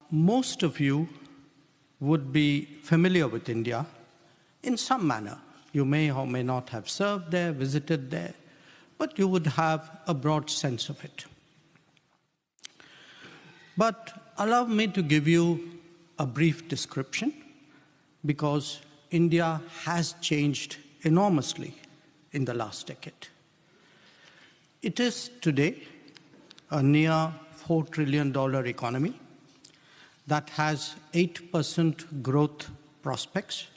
Most of you would be familiar with India in some manner. You may or may not have served there, visited there, but you would have a broad sense of it. But allow me to give you a brief description, because India has changed enormously in the last decade. It is today a near $4 trillion economy that has 8% growth prospects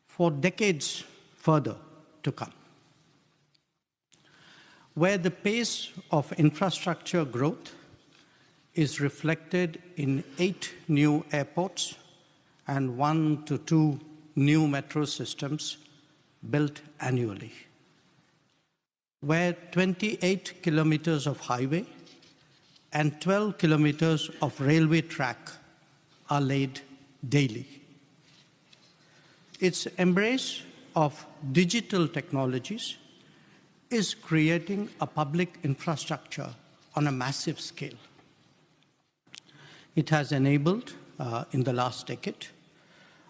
for decades further to come, where the pace of infrastructure growth is reflected in 8 new airports and 1 to 2 new metro systems built annually, where 28 kilometers of highway and 12 kilometers of railway track are laid daily. Its embrace of digital technologies is creating a public infrastructure on a massive scale. It has enabled, in the last decade,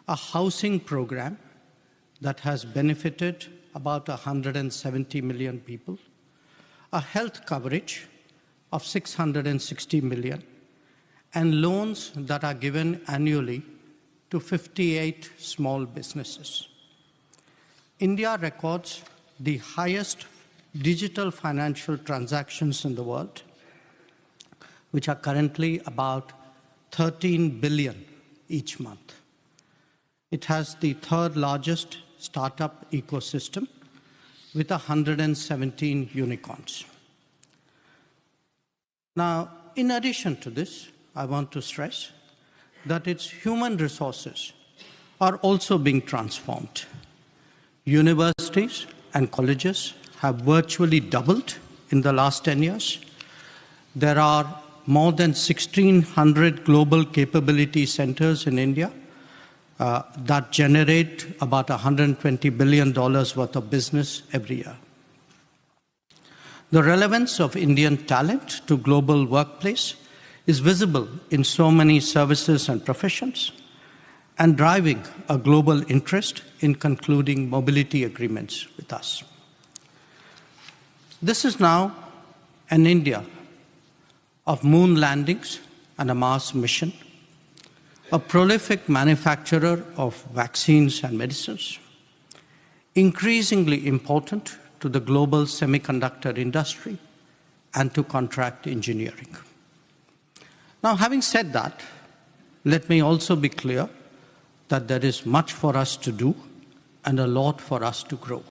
a housing program that has benefited about 170 million people, a health coverage of 660 million, and loans that are given annually to 58 small businesses. India records the highest digital financial transactions in the world, which are currently about 13 billion each month. It has the 3rd largest startup ecosystem with 117 unicorns. Now, in addition to this, I want to stress that its human resources are also being transformed. Universities and colleges have virtually doubled in the last 10 years. There are more than 1,600 global capability centers in India that generate about $120 billion worth of business every year. The relevance of Indian talent to global workplace is visible in so many services and professions, and driving a global interest in concluding mobility agreements with us. This is now an India of moon landings and a Mars mission, a prolific manufacturer of vaccines and medicines, increasingly important to the global semiconductor industry and to contract engineering. Now, having said that, let me also be clear that there is much for us to do and a lot for us to grow.